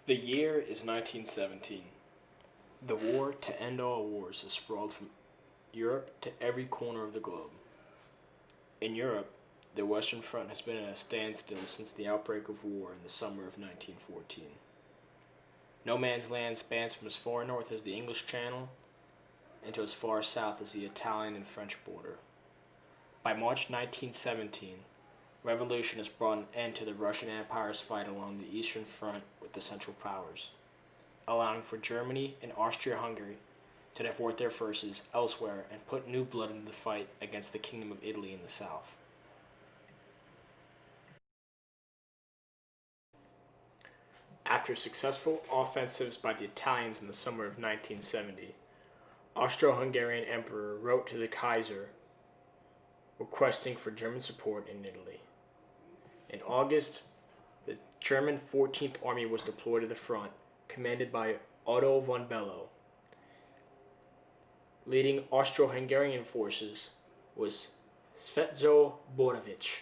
The year is 1917. The war to end all wars has sprawled from Europe to every corner of the globe. In Europe, the Western Front has been at a standstill since the outbreak of war in the summer of 1914. No man's land spans from as far north as the English Channel and to as far south as the Italian and French border. By March 1917, revolution has brought an end to the Russian Empire's fight along the Eastern Front with the Central Powers, allowing for Germany and Austria-Hungary to divert their forces elsewhere and put new blood into the fight against the Kingdom of Italy in the south. After successful offensives by the Italians in the summer of 1970, Austro-Hungarian Emperor wrote to the Kaiser requesting for German support in Italy. In August, the German 14th Army was deployed to the front, commanded by Otto von Below. Leading Austro-Hungarian forces was Svetozar Borovich.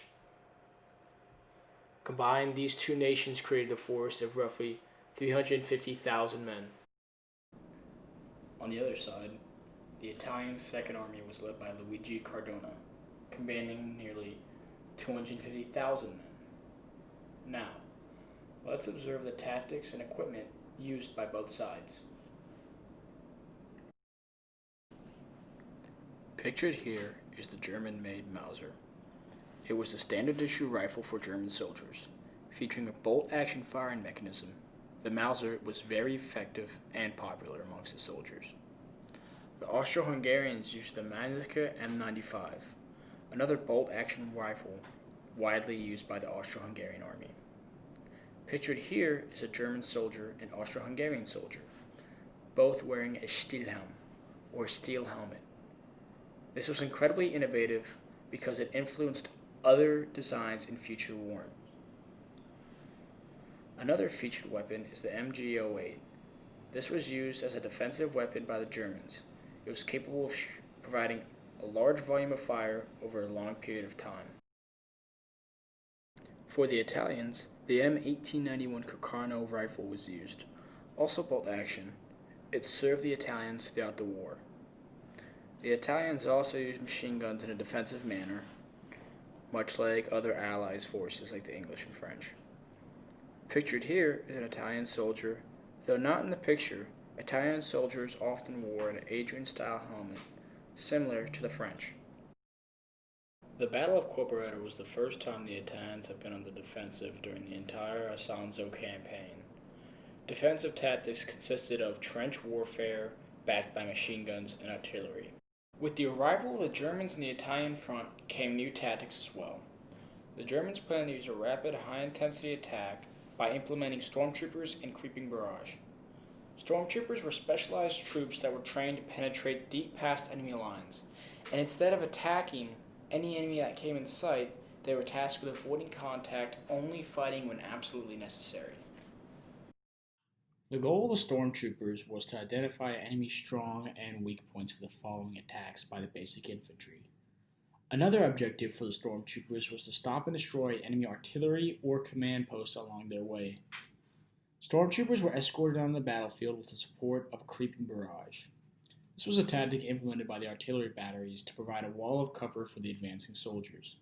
Combined, these two nations created a force of roughly 350,000 men. On the other side, the Italian Second Army was led by Luigi Cardona, commanding nearly 250,000 men. Now, let's observe the tactics and equipment used by both sides. Pictured here is the German-made Mauser. It was a standard-issue rifle for German soldiers, featuring a bolt-action firing mechanism. The Mauser was very effective and popular amongst the soldiers. The Austro-Hungarians used the Mannica M95, another bolt-action rifle widely used by the Austro-Hungarian army. Pictured here is a German soldier and Austro-Hungarian soldier, both wearing a Stihlhelm, or steel helmet. This was incredibly innovative because it influenced other designs in future wars. Another featured weapon is the MG08. This was used as a defensive weapon by the Germans. It was capable of providing a large volume of fire over a long period of time. For the Italians, the M1891 Carcano rifle was used. Also bolt action, it served the Italians throughout the war. The Italians also used machine guns in a defensive manner, much like other Allies forces like the English and French. Pictured here is an Italian soldier. Though not in the picture, Italian soldiers often wore an Adrian-style helmet, similar to the French. The Battle of Quebrada was the first time the Italians have been on the defensive during the entire Isonzo campaign. Defensive tactics consisted of trench warfare backed by machine guns and artillery. With the arrival of the Germans in the Italian front came new tactics as well. The Germans planned to use a rapid, high-intensity attack by implementing stormtroopers and creeping barrage. Stormtroopers were specialized troops that were trained to penetrate deep past enemy lines, and instead of attacking any enemy that came in sight, they were tasked with avoiding contact, only fighting when absolutely necessary. The goal of the stormtroopers was to identify enemy strong and weak points for the following attacks by the basic infantry. Another objective for the stormtroopers was to stop and destroy enemy artillery or command posts along their way. Stormtroopers were escorted on the battlefield with the support of a creeping barrage. This was a tactic implemented by the artillery batteries to provide a wall of cover for the advancing soldiers.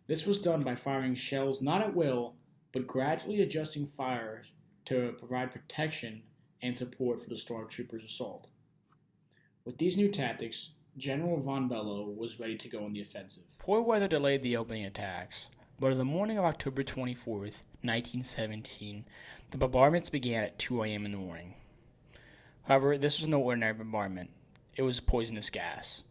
This was done by firing shells not at will, but gradually adjusting fire to provide protection and support for the stormtroopers' assault. With these new tactics, General von Below was ready to go on the offensive. Poor weather delayed the opening attacks, but on the morning of October 24th, 1917, the bombardments began at 2 a.m. in the morning. However, this was no ordinary bombardment. It was a poisonous gas.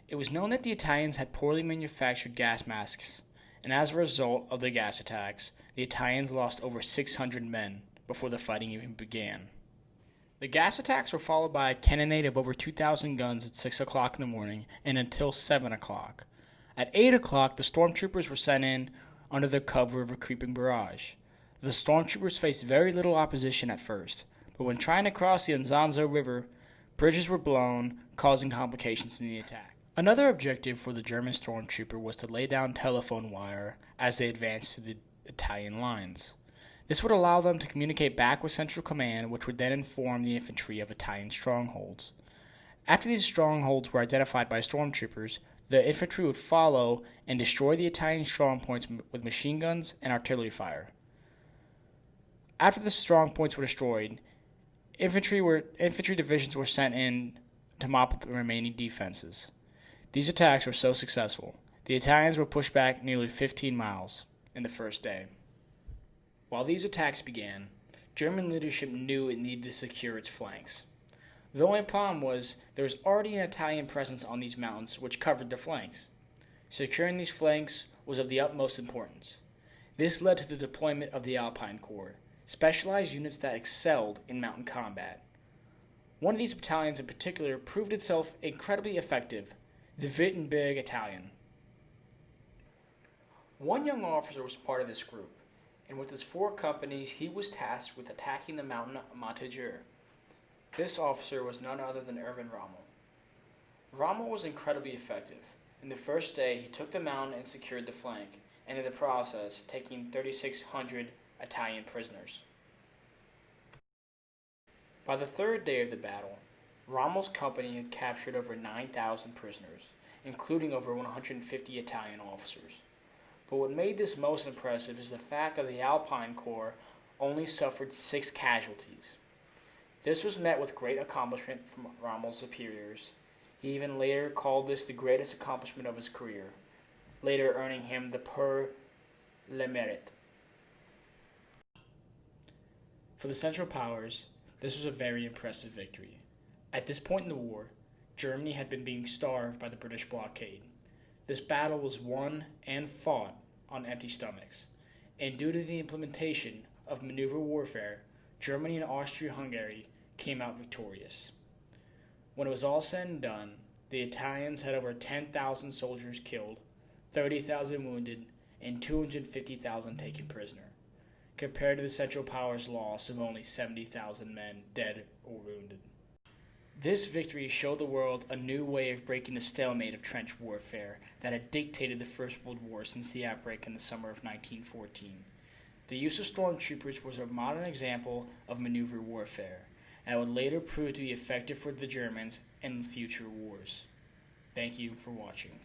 It was known that the Italians had poorly manufactured gas masks, and as a result of the gas attacks, the Italians lost over 600 men before the fighting even began. The gas attacks were followed by a cannonade of over 2,000 guns at 6 o'clock in the morning and until 7 o'clock. At 8 o'clock, the stormtroopers were sent in under the cover of a creeping barrage. The stormtroopers faced very little opposition at first, but when trying to cross the Isonzo River, bridges were blown, causing complications in the attack. Another objective for the German stormtrooper was to lay down telephone wire as they advanced to the Italian lines. This would allow them to communicate back with Central Command, which would then inform the infantry of Italian strongholds. After these strongholds were identified by stormtroopers, the infantry would follow and destroy the Italian strongpoints with machine guns and artillery fire. After the strongpoints were destroyed, infantry divisions were sent in to mop up the remaining defenses. These attacks were so successful, the Italians were pushed back nearly 15 miles in the first day. While these attacks began, German leadership knew it needed to secure its flanks. The only problem was there was already an Italian presence on these mountains which covered the flanks. Securing these flanks was of the utmost importance. This led to the deployment of the Alpine Corps, specialized units that excelled in mountain combat. One of these battalions in particular proved itself incredibly effective, the Wittenberg Battalion. One young officer was part of this group, and with his 4 companies he was tasked with attacking the mountain Montague. This officer was none other than Erwin Rommel. Rommel was incredibly effective. In the first day, he took the mountain and secured the flank, and in the process, taking 3,600 Italian prisoners. By the 3rd day of the battle, Rommel's company had captured over 9,000 prisoners, including over 150 Italian officers. But what made this most impressive is the fact that the Alpine Corps only suffered 6 casualties. This was met with great accomplishment from Rommel's superiors. He even later called this the greatest accomplishment of his career, later earning him the Pour le Mérite. For the Central Powers, this was a very impressive victory. At this point in the war, Germany had been being starved by the British blockade. This battle was won and fought on empty stomachs, and due to the implementation of maneuver warfare, Germany and Austria-Hungary came out victorious. When it was all said and done, the Italians had over 10,000 soldiers killed, 30,000 wounded, and 250,000 taken prisoner, compared to the Central Powers' loss of only 70,000 men dead or wounded. This victory showed the world a new way of breaking the stalemate of trench warfare that had dictated the First World War since the outbreak in the summer of 1914. The use of stormtroopers was a modern example of maneuver warfare, and would later prove to be effective for the Germans in future wars. Thank you for watching.